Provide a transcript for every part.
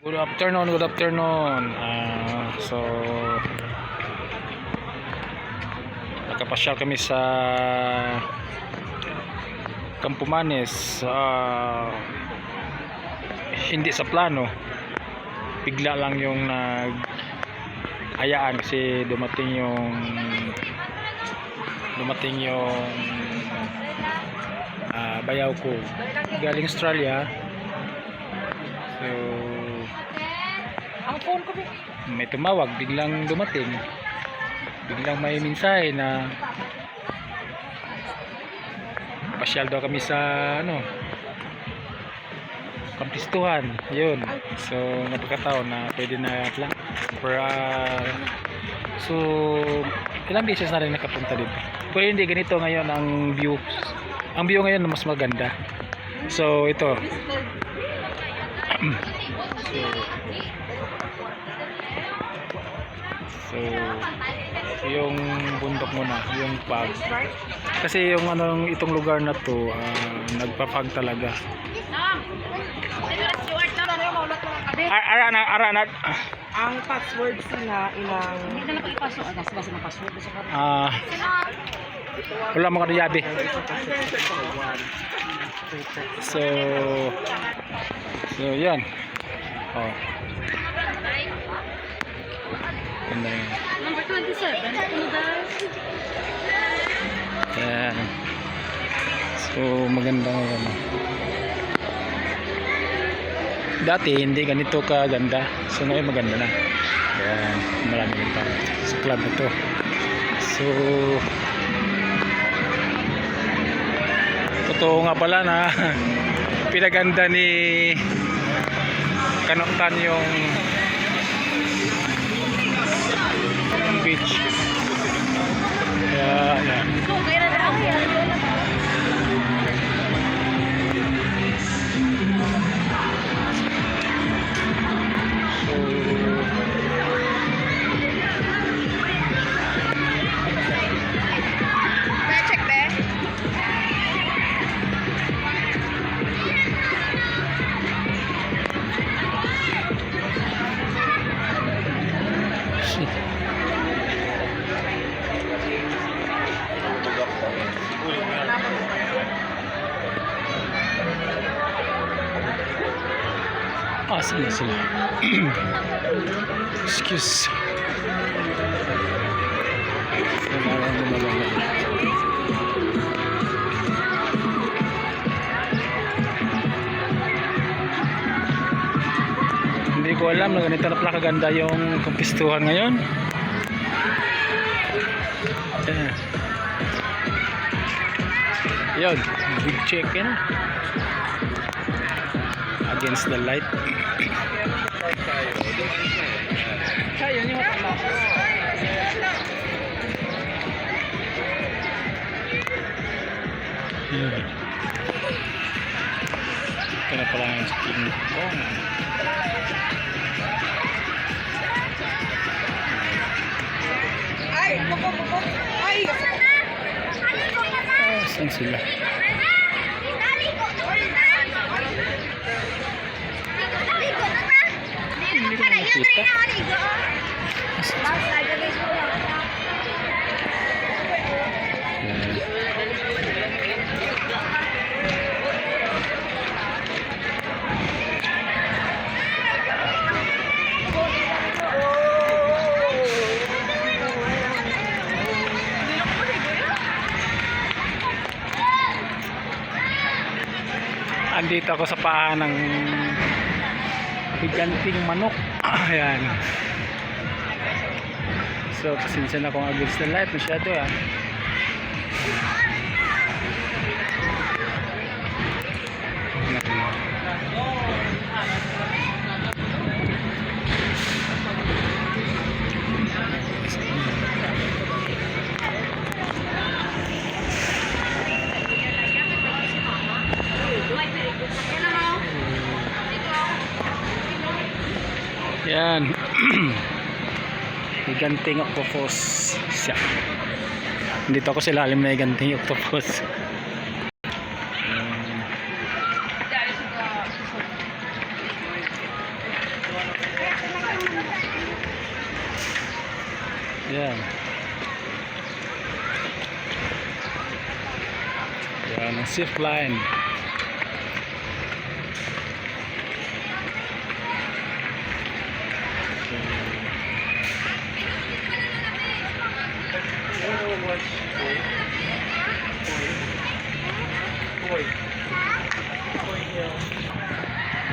Good afternoon, good afternoon. So nakapasyal kami sa Campo Manes. Hindi sa plano, bigla lang yung nag-ayaan kasi dumating yung bayaw ko galing Australia. So Ang phone ko may tumawag, biglang dumating, biglang may mensahe na pasyal daw kami sa Kampistuhan. Yun, so napagkataon na pwede na lang so ilang beses na rin nakapunta dito, pero hindi ganito ngayon ang view ngayon mas maganda. So ito so yung bundok muna, yung pag kasi yung itong lugar na to nagpapag talaga. Ara na ang password sila ilang hindi na ipasok sa password sa wala mo kada yabe. So yan. Ganda yun. number 27 Yan. So magandang dati hindi ganito kaganda, so ngayon maganda na. Yan, maraming tao sa club na to. So totoo nga pala na pinaganda ni Kanoktan yung beach. Yan. Sila excuse hindi ko alam na ganito na pala kaganda yung Kampistuhan ngayon. Yun, big chicken against the light. Ito na pala yung King Kong. ay Saan sila? Hindi ko nakita. Andito ako sa paa ng higanting manok. Ayan. So pasensya na kung against the light masyado Yan. Higanting octopus siya. Dito ako sa ilalim na higanting octopus. Yan. Yan ang zip line.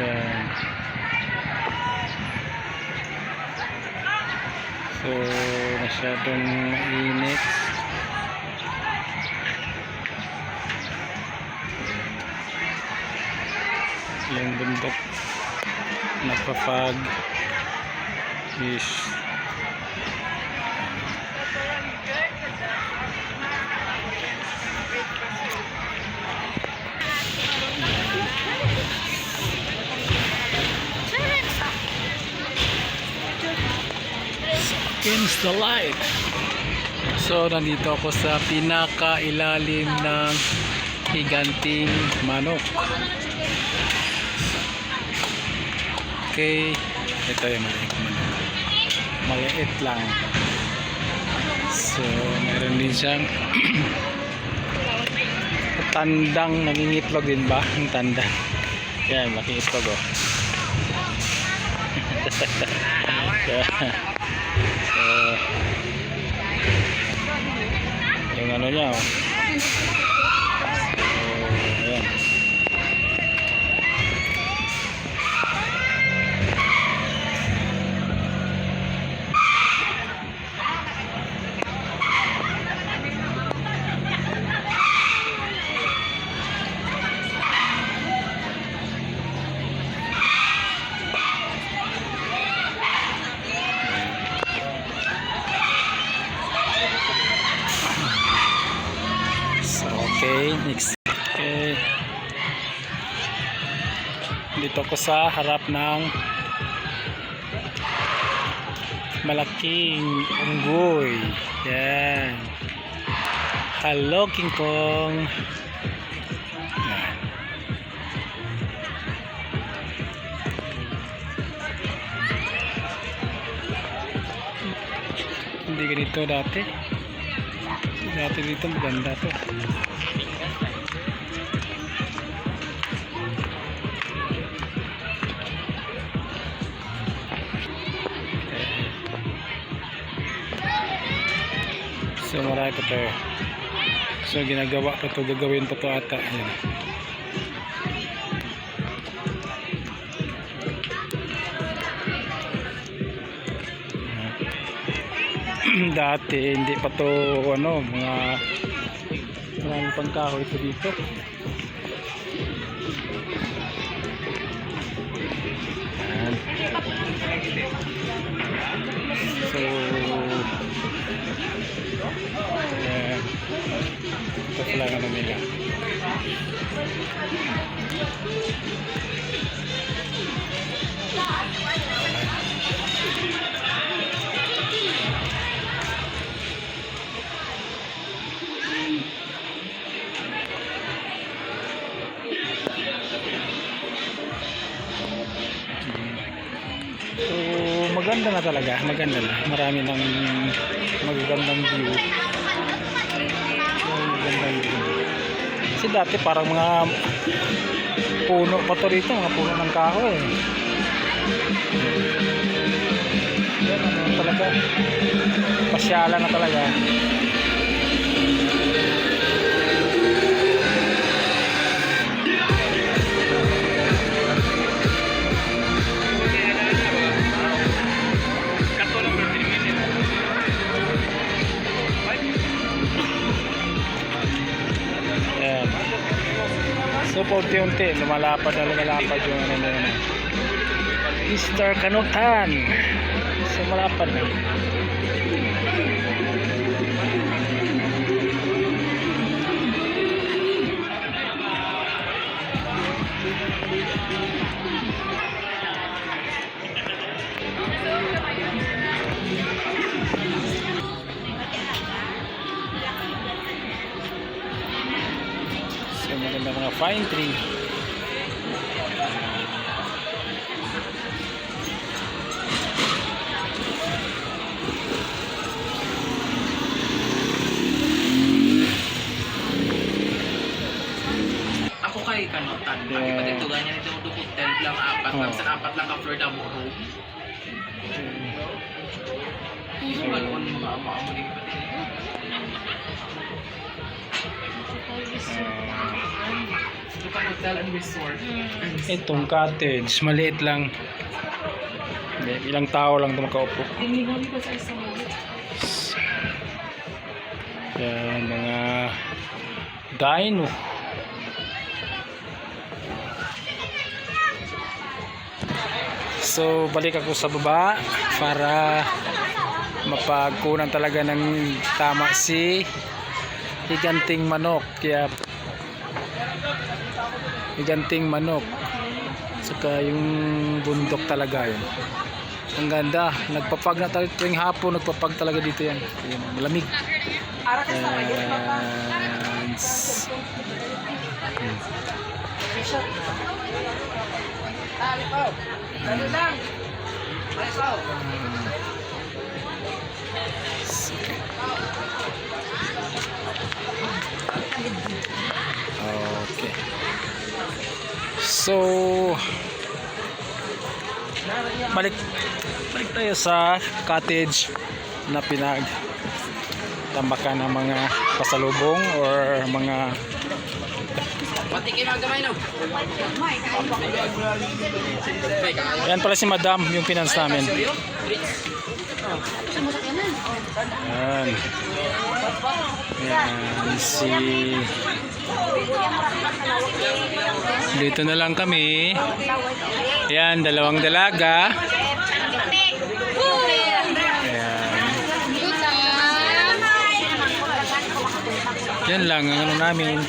Yan. So, masyadong mainit. Yung bundok nagpa-fog is against the light. So nandito ako sa pinakailalim ng higanting manok. Okay, ito yung maliit manok. Maliit lang. So meron din siyang tandang nangingitlog din ba? Ang tandang. Yan, laki itlog oh. So, yung ano niya oh. So, ayan. Okay, next. Okay. Dito ko sa harap ng malaking unggoy. Yan. Hello, King Kong. Yan. Hindi ganito dati. Dati dito maganda to. So marami pa to. So ginagawa pa to, gagawin pa to ata. Ayan. Dati hindi pa to ano, mga maraming pangkahoy ito dito. Ayan. So ayan. Ito pala nga nila. So maganda na talaga, maganda na. Marami ng magagandang view. Magandang view. Kasi dati parang mga puno pa to rito, mga puno ng kahoy. Yan ano talaga. Pasyalan na talaga. Ayan. So paunti-unti lumalapad yung ano na yun. Easter Kanutan. So malapad na. So maganda mga pine tree. Oo. Sa apat lang ka floor na mo. Puro man on mga ama-ama din pati. Ito ka hotel and resort. Itong cottage, maliit lang. Ilang tao lang ito makaupo. Tingnan ko sa isang Yan, mga dino. So, balik ako sa baba para mapagkunan talaga ng tama si higanting manok. Kaya higanting manok. Saka yung bundok talaga yun. Ang ganda. Nagpapag na talaga tuwing hapon. Nagpapag talaga dito yan. Ayan, malamig. Ara ka sa kayo, papa. And Ano lang? okay. So balik tayo sa cottage na tambakan ng mga pasalubong or mga Pati kayo mga gamay no. yan pala si Madam yung finance namin. Yan. Yan si dito na lang kami. Yan, dalawang dalaga. Yan lang ang ano namin.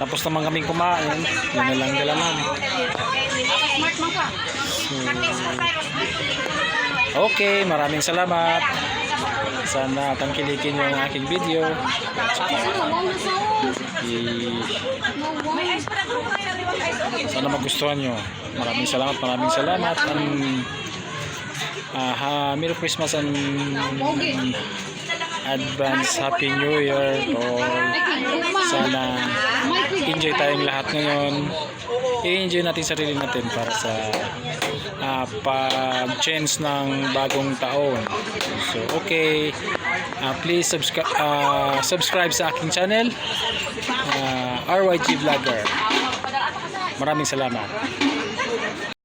Tapos naman kaming kumain. Yan na lang dala namin. Okay, maraming salamat. Sana tangkilikin nyo ang aking video. Sana magustuhan nyo. Maraming salamat. Merry Christmas and advance Happy New Year to all. Sana enjoy tayong lahat ngayon. I-enjoy natin sarili natin para sa pag-change ng bagong taon. So okay, please subscribe sa aking channel, RYG Vlogger. Maraming salamat.